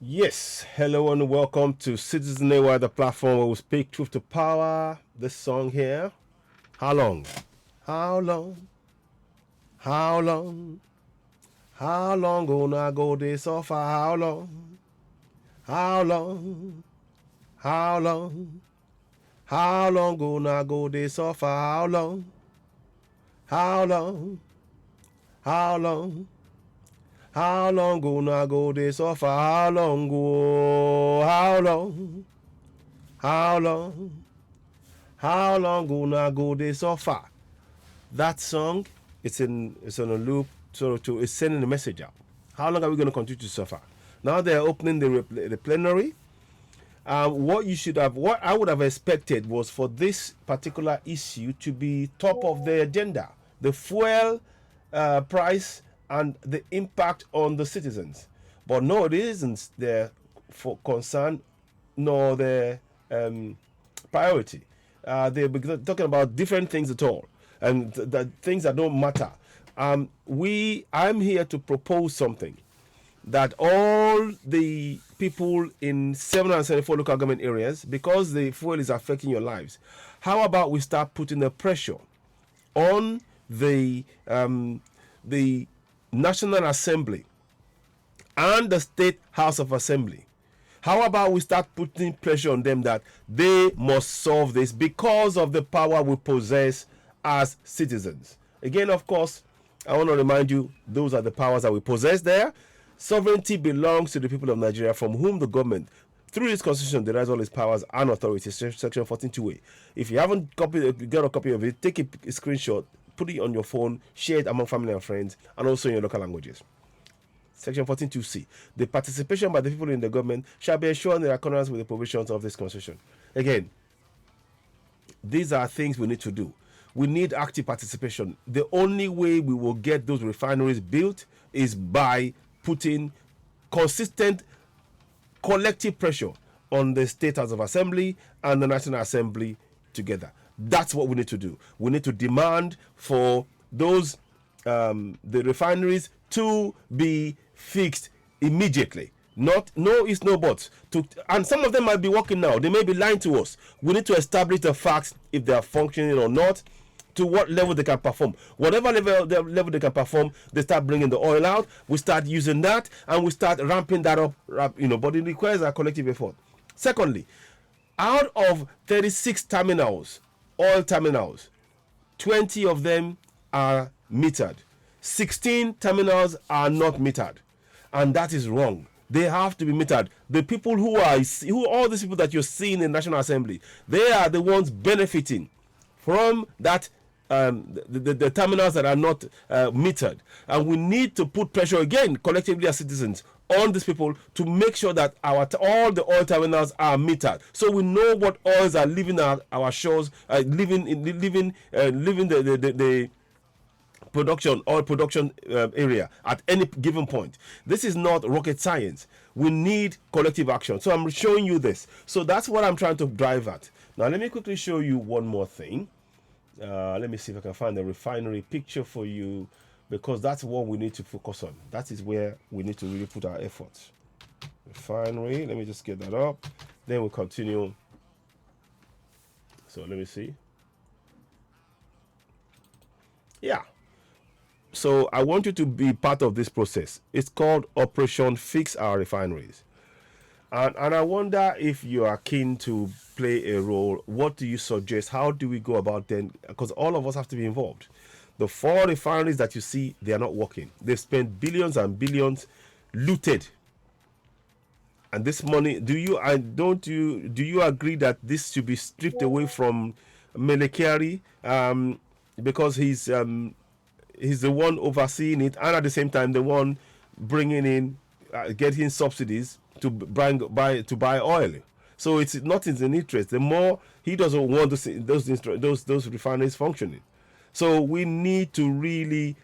Yes, hello and welcome to Citizen AY, the platform where we speak truth to power. This song here. How long? How long? How long? How long gonna go this or for how long? How long? How long? How long gonna go this or for how long? How long? How long? How long gonna go this or for how long? Go? How long? How long? How long gonna go this so far? That song, it's on a loop, so it's sending a message out. How long are we going to continue to suffer? Now they're opening the plenary. What I would have expected was for this particular issue to be top of the agenda: the fuel price and the impact on the citizens. But no, it isn't their for concern nor their priority. They're talking about different things at all, and the things that don't matter. I'm here to propose something that all the people in 774 local government areas, because the fuel is affecting your lives, how about we start putting the pressure on the National Assembly and the State House of Assembly? How about we start putting pressure on them that they must solve this because of the power we possess as citizens? Again, of course, I want to remind you, those are the powers that we possess there. Sovereignty belongs to the people of Nigeria, from whom the government, through this constitution, derives all its powers and authorities. Section 14.2a. If you haven't got a copy of it, take a screenshot, put it on your phone, share it among family and friends, and also in your local languages. Section 14.2c. The participation by the people in the government shall be ensured in accordance with the provisions of this constitution. Again, these are things we need to do. We need active participation. The only way we will get those refineries built is by putting consistent collective pressure on the State House of Assembly and the National Assembly together. That's what we need to do. We need to demand for those the refineries to be fixed immediately. Not no is no buts. And some of them might be working now. They may be lying to us. We need to establish the facts, if they are functioning or not, to what level they can perform. Whatever level they can perform, they start bringing the oil out. We start using that, and we start ramping that up. But it requires a collective effort. Secondly, out of 36 terminals, oil terminals, 20 of them are metered. 16 terminals are not metered, and that is wrong. They have to be metered. The people who all these people that you're seeing in the National Assembly, they are the ones benefiting from that. The terminals that are not metered, and we need to put pressure again collectively as citizens on these people to make sure that all the oil terminals are metered, so we know what oils are leaving our shores, leaving the oil production area at any given point. This is not rocket science. We need collective action. So I'm showing you this. So that's what I'm trying to drive at. Now let me quickly show you one more thing. Let me see if I can find the refinery picture for you, because that's what we need to focus on. That is where we need to really put our efforts. Refinery, let me just get that up. Then we'll continue. So let me see. Yeah. So I want you to be part of this process. It's called Operation Fix Our Refineries. And I wonder if you are keen to play a role. What do you suggest? How do we go about then? Because all of us have to be involved. The 4 refineries that you see, they are not working. They've spent billions and billions, looted. And this money, do you agree that this should be stripped away from Melekari, because he's the one overseeing it, and at the same time the one bringing in, getting subsidies to buy oil. So it's not in his interest. The more he doesn't want to see those refineries functioning. So we need to really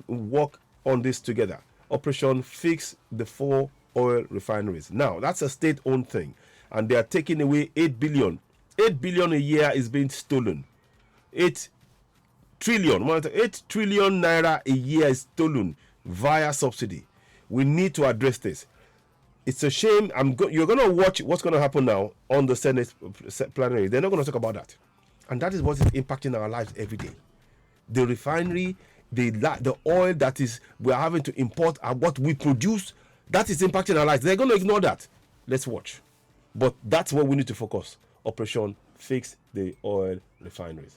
work on this together. Operation Fix the 4 oil refineries. Now that's a state-owned thing, and they are taking away 8 billion. 8 billion a year is being stolen. 8 trillion naira a year is stolen via subsidy. We need to address this. It's a shame. You're going to watch what's going to happen now on the Senate plenary. They're not going to talk about that. And that is what is impacting our lives every day. The refinery, the oil that is we're having to import and what we produce, that is impacting our lives. They're going to ignore that. Let's watch. But that's what we need to focus. Operation Fix the Oil Refineries.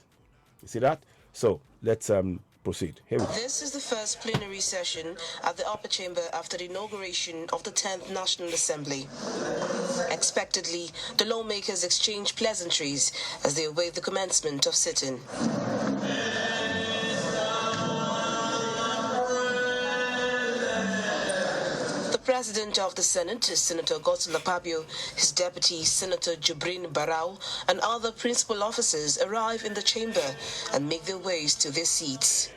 You see that? So let's proceed. Here we go. This is the first plenary session at the upper chamber after the inauguration of the 10th National Assembly. Expectedly, the lawmakers exchange pleasantries as they await the commencement of sitting. The President of the Senate, Senator Akpabio, his deputy, Senator Jibrin Barau, and other principal officers arrive in the chamber and make their ways to their seats.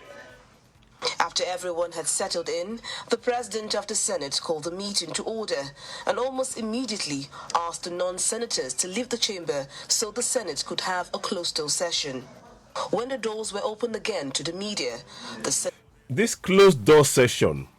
After everyone had settled in, the President of the Senate called the meeting to order and almost immediately asked the non-senators to leave the chamber so the Senate could have a closed-door session. When the doors were opened again to the media, this closed-door session,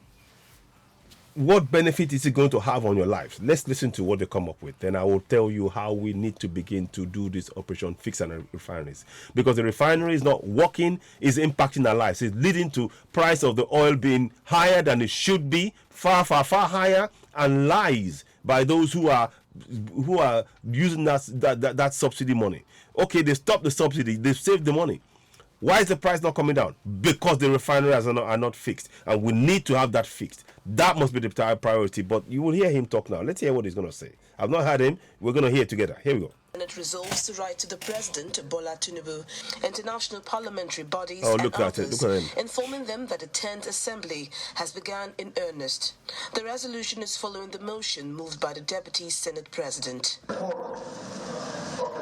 what benefit is it going to have on your life? Let's listen to what they come up with. Then I will tell you how we need to begin to do this operation Fix and Refineries. Because the refinery is not working, is impacting our lives. It's leading to price of the oil being higher than it should be, far higher, and lies by those who are using that subsidy money. Okay, they stopped the subsidy, they've saved the money. Why is the price not coming down? Because the refineries are not fixed, and we need to have that fixed. That must be the priority, but you will hear him talk now. Let's hear what he's going to say. I've not heard him. We're going to hear it together. Here we go. And it resolves to write to the President, Bola Tinubu, international parliamentary bodies and others, informing them that the 10th Assembly has begun in earnest. The resolution is following the motion moved by the Deputy Senate President. The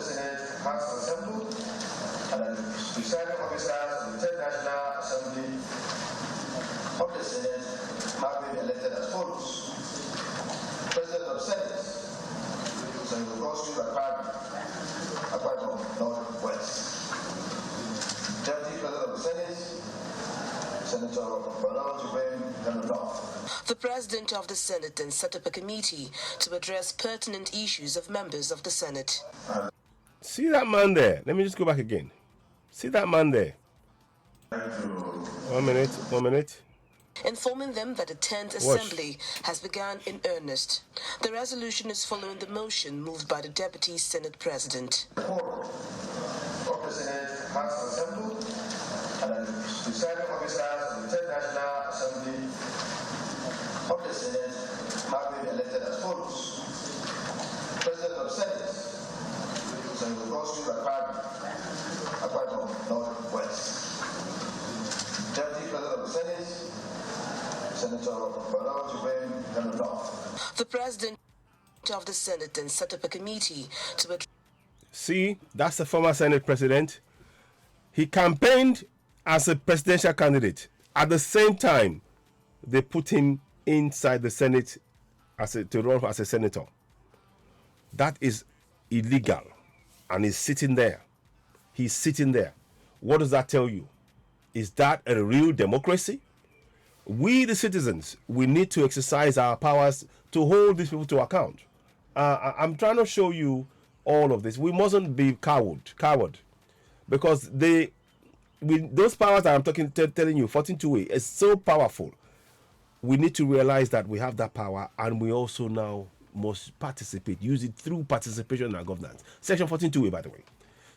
Senate has assembled and the presiding officers of the 10th National Assembly of the Senate have been elected as follows. President of the Senate, Senator Akpabio, Northwest. Deputy President of the Senate, Senator Barau. The President of the Senate then set up a committee to address pertinent issues of members of the Senate. See that man there? Let me just go back again. See that man there? 1 minute. Informing them that the 10th Assembly has begun in earnest. The resolution is following the motion moved by the Deputy Senate President. The Senate has assembled and the presiding officers of the 10th National Assembly of the Senate have been elected as follows. President of the Senate, Senator Akpabio, Northwest. Deputy President of the Senate, Senator Barau. The President of the Senate then set up a committee to address. See, that's the former Senate President. He campaigned as a presidential candidate. At the same time, they put him inside the Senate to run as a senator. That is illegal. And he's sitting there. He's sitting there. What does that tell you? Is that a real democracy? We, the citizens, we need to exercise our powers to hold these people to account. I'm trying to show you all of this. We mustn't be coward, because those powers that I'm telling you, 14-2A, is so powerful. We need to realize that we have that power, and we also now must participate, use it through participation in our governance. Section 14-2A, by the way.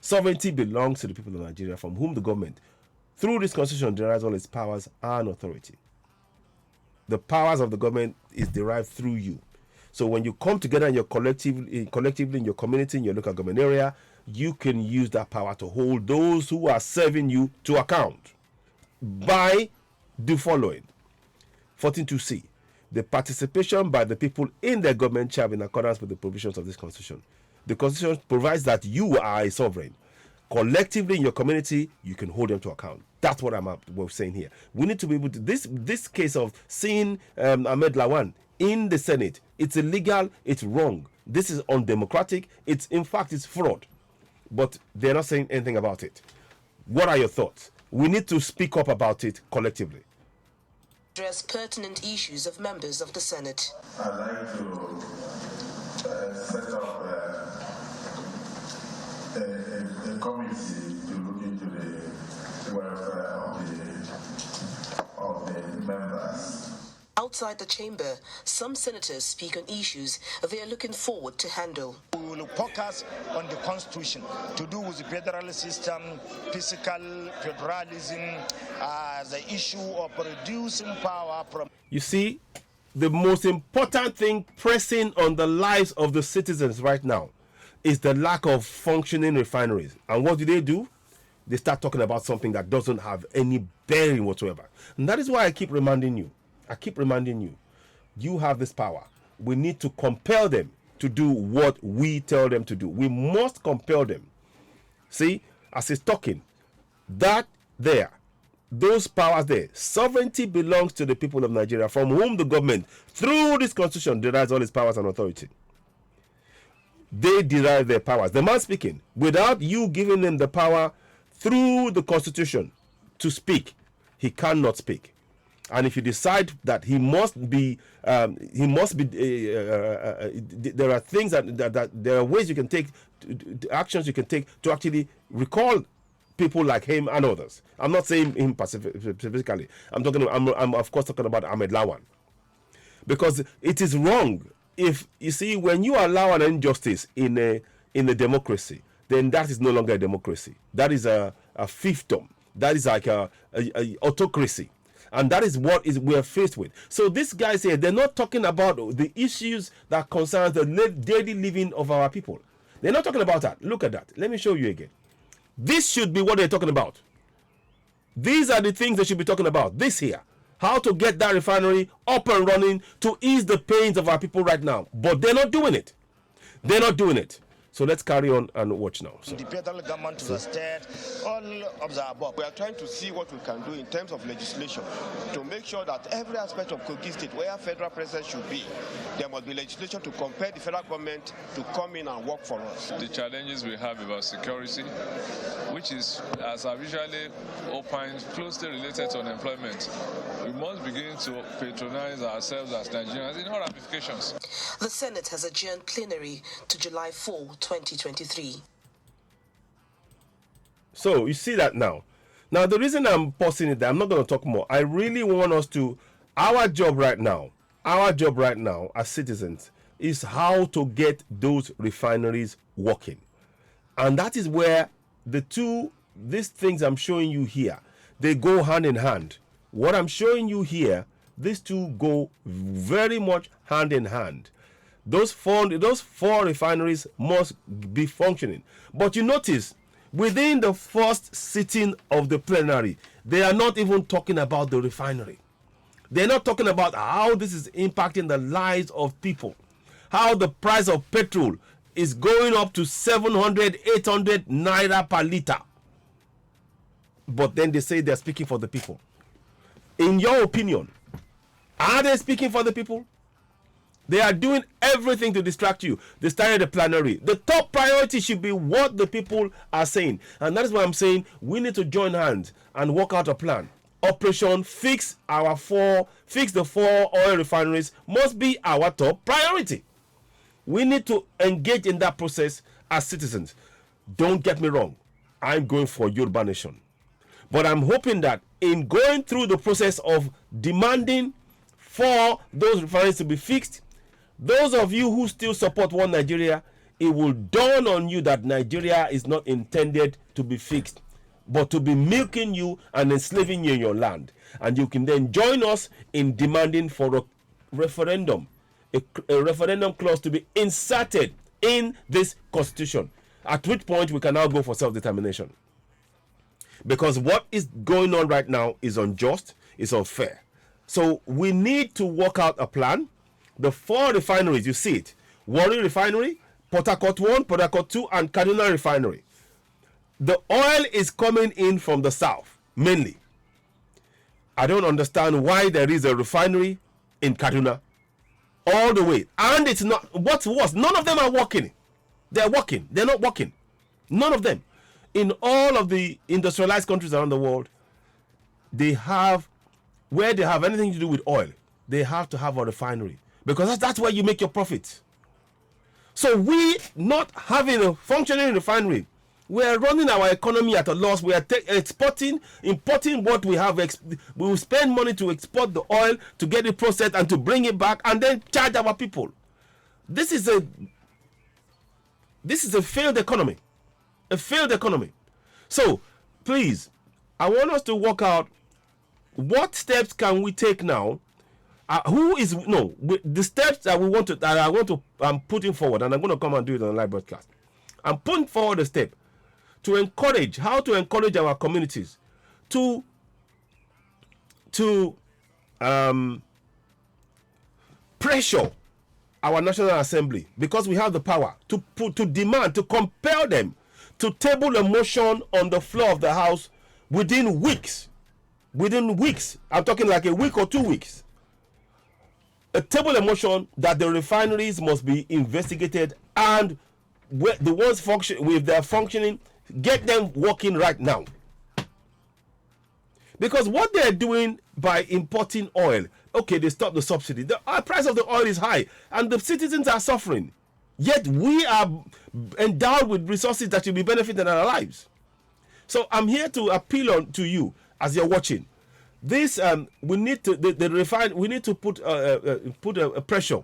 Sovereignty belongs to the people of Nigeria, from whom the government, through this constitution, derives all its powers and authority. The powers of the government is derived through you. So when you come together in your collectively in your community, in your local government area, you can use that power to hold those who are serving you to account by the following. 14.2c. The participation by the people in their government shall be in accordance with the provisions of this constitution. The constitution provides that you are a sovereign. Collectively in your community, you can hold them to account. That's what we're saying here. We need to be able to, this case of seeing Ahmed Lawan in the Senate, it's illegal, it's wrong. This is undemocratic, in fact, it's fraud. But they're not saying anything about it. What are your thoughts? We need to speak up about it collectively. address pertinent issues of members of the Senate. I'd like to set up a committee to look into the welfare of the members. Outside the chamber, some senators speak on issues they are looking forward to handle. We will focus on the constitution to do with the federal system, fiscal federalism, the issue of reducing power from... You see, the most important thing pressing on the lives of the citizens right now is the lack of functioning refineries. And what do? They start talking about something that doesn't have any bearing whatsoever. And that is why I keep reminding you, you have this power. We need to compel them to do what we tell them to do. We must compel them. See, as he's talking, those powers there, sovereignty belongs to the people of Nigeria, from whom the government, through this constitution, derives all its powers and authority. They derive their powers. The man speaking, without you giving him the power through the constitution to speak, he cannot speak. And if you decide that there are things that there are ways you can take, actions you can take to actually recall people like him and others. I'm not saying him specifically. I'm of course talking about Ahmed Lawan, because it is wrong. If you see, when you allow an injustice in a democracy, then that is no longer a democracy. That is a fiefdom. That is like a autocracy. And that is what we're faced with. So these guys here, they're not talking about the issues that concern the daily living of our people. They're not talking about that. Look at that. Let me show you again. This should be what they're talking about. These are the things they should be talking about. This here. How to get that refinery up and running to ease the pains of our people right now. But they're not doing it. They're not doing it. So let's carry on and watch now. So. The federal government to the state, all of the above. We are trying to see what we can do in terms of legislation to make sure that every aspect of Kogi State, where federal presence should be, there must be legislation to compel the federal government to come in and work for us. The challenges we have about security, which is, as I've usually opined, closely related to unemployment. We must begin to patronize ourselves as Nigerians in all ramifications. The Senate has adjourned plenary to July 4, 2023. So you see that now. Now the reason I'm pausing it, I'm not going to talk more. I really want us to, our job right now as citizens is how to get those refineries working. And that is where these things I'm showing you here, they go hand in hand. What I'm showing you here, these two go very much hand in hand. Those four refineries must be functioning. But you notice, within the first sitting of the plenary, they are not even talking about the refinery. They're not talking about how this is impacting the lives of people. How the price of petrol is going up to 700, 800 naira per liter. But then they say they're speaking for the people. In your opinion, are they speaking for the people? They are doing everything to distract you. They started the plenary. The top priority should be what the people are saying. And that is why I'm saying we need to join hands and work out a plan. Operation Fix the 4 oil refineries must be our top priority. We need to engage in that process as citizens. Don't get me wrong. I'm going for Yoruba Nation. But I'm hoping that in going through the process of demanding for those refineries to be fixed, those of you who still support one Nigeria, it will dawn on you that Nigeria is not intended to be fixed, but to be milking you and enslaving you in your land. And you can then join us in demanding for a referendum, a referendum clause to be inserted in this constitution, at which point we can now go for self-determination. Because what is going on right now is unjust, is unfair. So we need to work out a plan. The 4 refineries, you see it. Warri Refinery, Port Harcourt 1, Port Harcourt 2, and Kaduna Refinery. The oil is coming in from the south, mainly. I don't understand why there is a refinery in Kaduna all the way. And it's not, what's worse, none of them are working. They're working. They're not working. None of them. In all of the industrialized countries around the world, they have where they have anything to do with oil, they have to have a refinery, because that's where you make your profit. So we not having a functioning refinery, we are running our economy at a loss. We are importing what we have. We will spend money to export the oil, to get it processed and to bring it back, and then charge our people. This is a failed economy. A failed economy. So please, I want us to work out what steps can we take now. The steps that I'm putting forward, and I'm going to come and do it on a live broadcast. I'm putting forward a step to encourage our communities to pressure our National Assembly, because we have the power to demand, to compel them to table a motion on the floor of the House within weeks. I'm talking like a week or 2 weeks. A table a motion that the refineries must be investigated, and the ones with their functioning, get them working right now. Because what they're doing by importing oil, okay, they stop the subsidy. The price of the oil is high, and the citizens are suffering. Yet we are endowed with resources that should be benefiting our lives. So I'm here to appeal to you as you're watching. This we need to we need to put a pressure,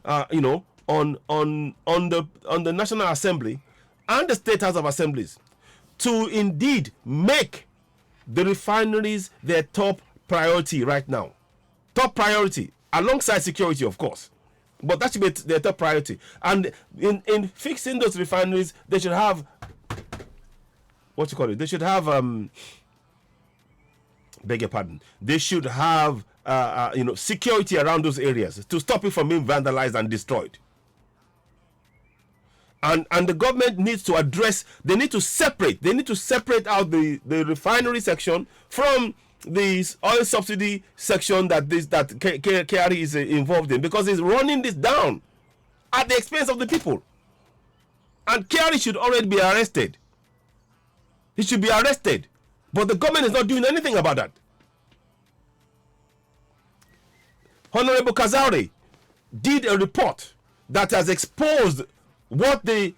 on the National Assembly and the State House of Assemblies to indeed make the refineries their top priority right now. Top priority, alongside security, of course. But that should be their top priority. And in fixing those refineries, they should have, they should have, beg your pardon, they should have, security around those areas to stop it from being vandalized and destroyed. And the government needs to address, they need to separate out the refinery section from the oil subsidy section that KRE is involved in, because it's running this down at the expense of the people. And KRE should already be arrested. He should be arrested. But the government is not doing anything about that. Honorable Kazaure did a report that has exposed what the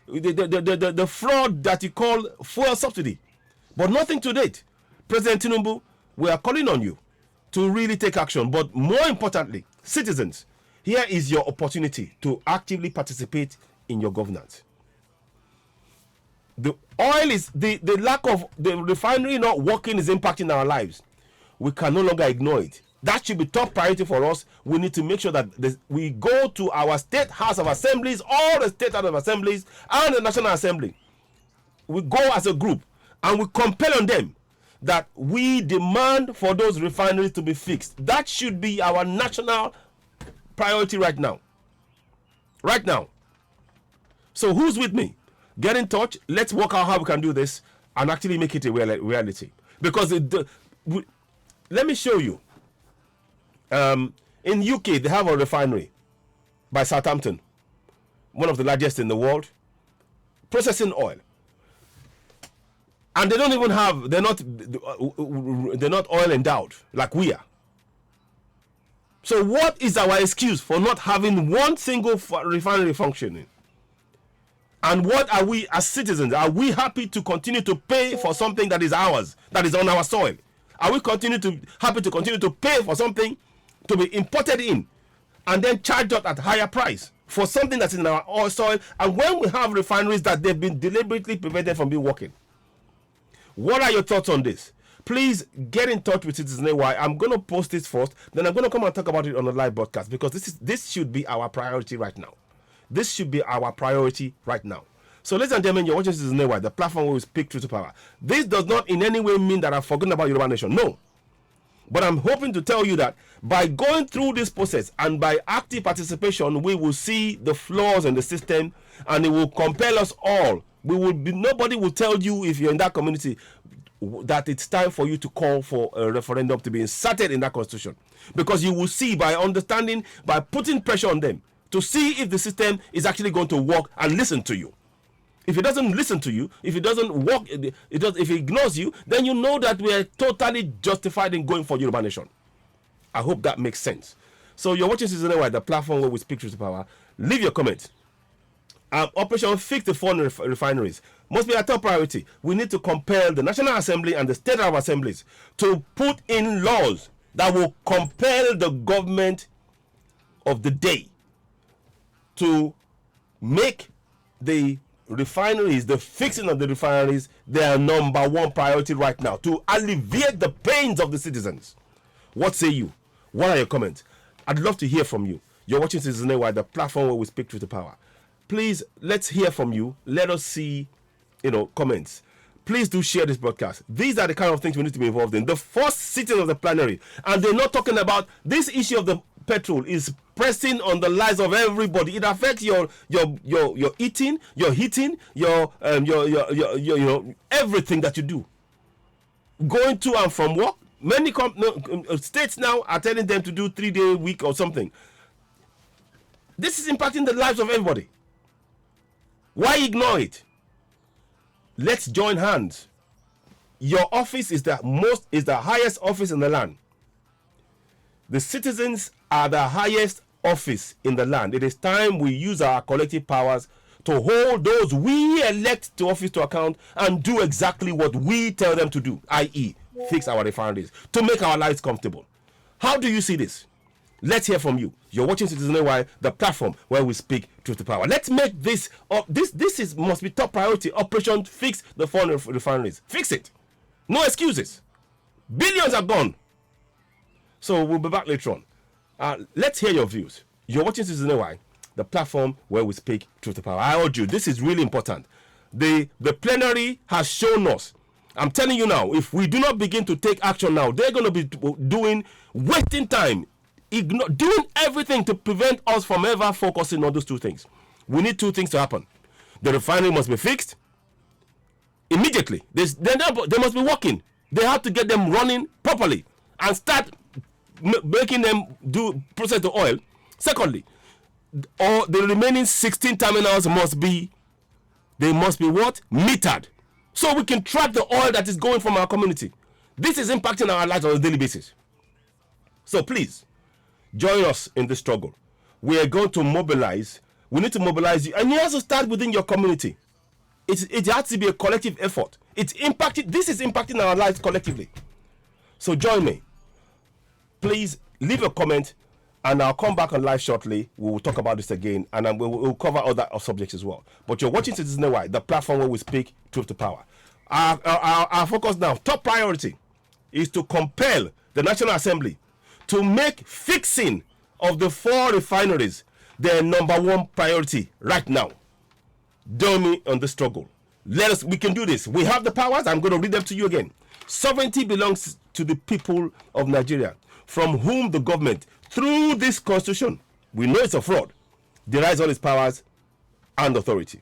fraud that he called fuel subsidy, but nothing to date. President Tinubu, we are calling on you to really take action, but more importantly, citizens, here is your opportunity to actively participate in your governance. The oil is the lack of the refinery not working is impacting our lives. We can no longer ignore it. That should be top priority for us. We need to make sure that we go to our State House of Assemblies, all the State House of Assemblies and the National Assembly. We go as a group and we compel on them that we demand for those refineries to be fixed. That should be our national priority right now. Right now. So who's with me? Get in touch. Let's work out how we can do this and actually make it a reality. Because let me show you. In UK, they have a refinery by Southampton, one of the largest in the world, processing oil. And they don't even have, they're not oil endowed like we are. So what is our excuse for not having one single refinery functioning? And what are we as citizens? Are we happy to continue to pay for something that is ours, that is on our soil? Are we happy to continue to pay for something to be imported in and then charged out at higher price for something that's in our oil soil? And when we have refineries that they've been deliberately prevented from being working. What are your thoughts on this? Please get in touch with Citizen AY. I'm going to post this first, then I'm going to come and talk about it on a live broadcast, because this should be our priority right now. This should be our priority right now. So, ladies and gentlemen, you're watching Citizen AY, the platform where we speak truth to power. This does not in any way mean that I've forgotten about Yoruba Nation. No. But I'm hoping to tell you that by going through this process and by active participation, we will see the flaws in the system, and it will compel us all. Nobody will tell you, if you're in that community, that it's time for you to call for a referendum to be inserted in that constitution. Because you will see, by understanding, by putting pressure on them to see if the system is actually going to work and listen to you. If it doesn't listen to you, if it doesn't work, if it ignores you, then you know that we are totally justified in going for Yoruba Nation. I hope that makes sense. So you're watching Season Wide, the platform where we speak truth to power. Leave your comments. Operation Fix the Foreign Refineries must be a top priority. We need to compel the National Assembly and the State House Assemblies to put in laws that will compel the government of the day to make the refineries, the fixing of the refineries, their number one priority right now, to alleviate the pains of the citizens. What say you? What are your comments? I'd love to hear from you. You're watching Citizen AY, the platform where we speak truth to power. Please, let's hear from you. Let us see, comments. Please do share this broadcast. These are the kind of things we need to be involved in. The first sitting of the plenary, and they're not talking about this issue of the petrol is pressing on the lives of everybody. It affects your eating, your heating, your everything that you do. Going to and from work. Many states now are telling them to do 3-day week or something. This is impacting the lives of everybody. Why ignore it? Let's join hands. Your office is the highest office in the land. The citizens are the highest office in the land. It is time we use our collective powers to hold those we elect to office to account and do exactly what we tell them to do, i.e., fix our refineries, to make our lives comfortable. How do you see this? Let's hear from you. You're watching Citizen AY, the platform where we speak truth to power. Let's make this must be top priority. Operation Fix the Foreign Refineries. Fix it. No excuses. Billions are gone. So we'll be back later on. Let's hear your views. You're watching Citizen AY, the platform where we speak truth to power. I urge you, this is really important. The plenary has shown us. I'm telling you now, if we do not begin to take action now, they're going to be wasting time, doing everything to prevent us from ever focusing on those two things. We need two things to happen. The refinery must be fixed immediately. They must be working. They have to get them running properly and start making them process the oil. Secondly, or the remaining 16 terminals must be what? Metered. So we can track the oil that is going from our community. This is impacting our lives on a daily basis. So please, join us in this struggle. We are going to mobilize. We need to mobilize you. And you have to start within your community. It has to be a collective effort. This is impacting our lives collectively. So join me. Please leave a comment and I'll come back on live shortly. We will talk about this again and we'll cover other subjects as well. But you're watching Citizen AY, the platform where we speak truth to power. Our focus now, top priority, is to compel the National Assembly to make fixing of the 4 refineries their number one priority right now. Join me on the struggle. We can do this. We have the powers. I'm going to read them to you again. Sovereignty belongs to the people of Nigeria, from whom the government, through this constitution, we know it's a fraud, derives all its powers and authority.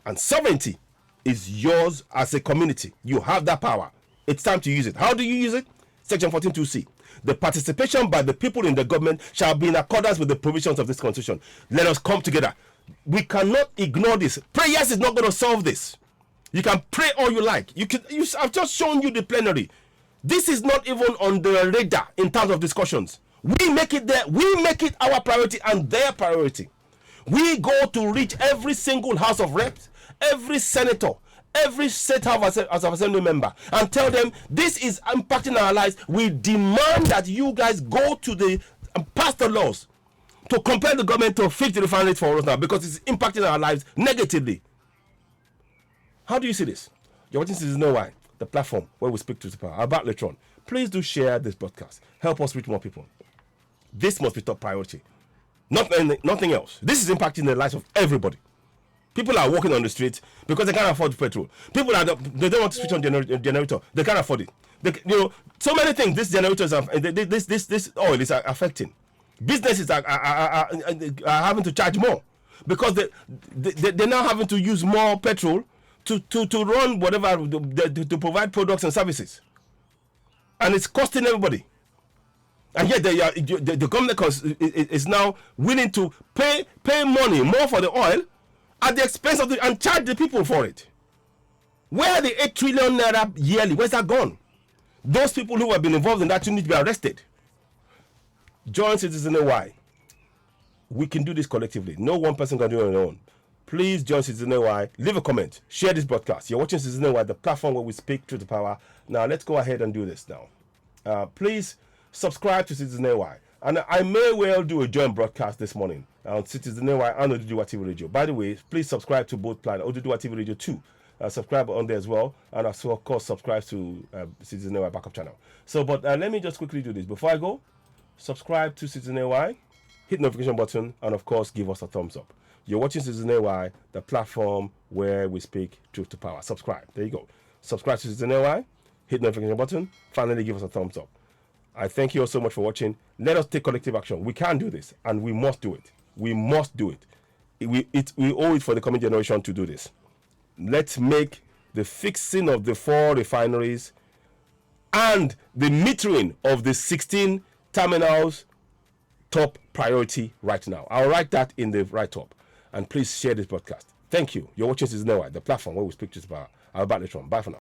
And sovereignty is yours as a community. You have that power. It's time to use it. How do you use it? Section 14(2)(c). The participation by the people in the government shall be in accordance with the provisions of this constitution. Let us come together. We cannot ignore this. Prayers is not going to solve this. You can pray all you like. I've just shown you the plenary. This is not even on the radar in terms of discussions. We make it there. We make it our priority and their priority. We go to reach every single House of Reps, every senator, every state house of assembly member, and tell them this is impacting our lives. We demand that you guys go to pass the laws to compel the government to fix the refineries for us now, because it's impacting our lives negatively. How do you see this? You're watching Citizen AY, the platform where we speak to the power. About later on. Please do share this broadcast. Help us reach more people. This must be top priority. Nothing else. This is impacting the lives of everybody. People are walking on the street because they can't afford petrol. People they don't want to switch on generator. They can't afford it. So many things. This generators this oil is affecting. Businesses are having to charge more because they're now having to use more petrol to run whatever, to provide products and services, and it's costing everybody. And yet the government is now willing to pay money more for the oil at the expense of and charge the people for it. Where are the 8 trillion naira yearly? Where's that gone? Those people who have been involved in that need to be arrested. Join Citizen AY. We can do this collectively. No one person can do it on their own. Please join Citizen AY. Leave a comment. Share this broadcast. You're watching Citizen AY, the platform where we speak truth to power. Now, let's go ahead and do this now. Please subscribe to Citizen AY. And I may well do a joint broadcast this morning on Citizen AY and Oduduwa TV Radio. By the way, please subscribe to both platforms, Oduduwa TV Radio 2. Subscribe on there as well. And also, of course, subscribe to Citizen AY backup channel. So, but let me just quickly do this. Before I go, subscribe to Citizen AY, hit the notification button, and of course, give us a thumbs up. You're watching Citizen AY, the platform where we speak truth to power. Subscribe. There you go. Subscribe to Citizen AY, hit the notification button, finally give us a thumbs up. I thank you all so much for watching. Let us take collective action. We can do this, and we must do it. We must do it. We owe it for the coming generation to do this. Let's make the fixing of the 4 refineries and the metering of the 16 terminals top priority right now. I'll write that in the write-up. And please share this broadcast. Thank you. You're watching Citizen AY, the platform where we speak to power. I'll be back later on. Bye for now.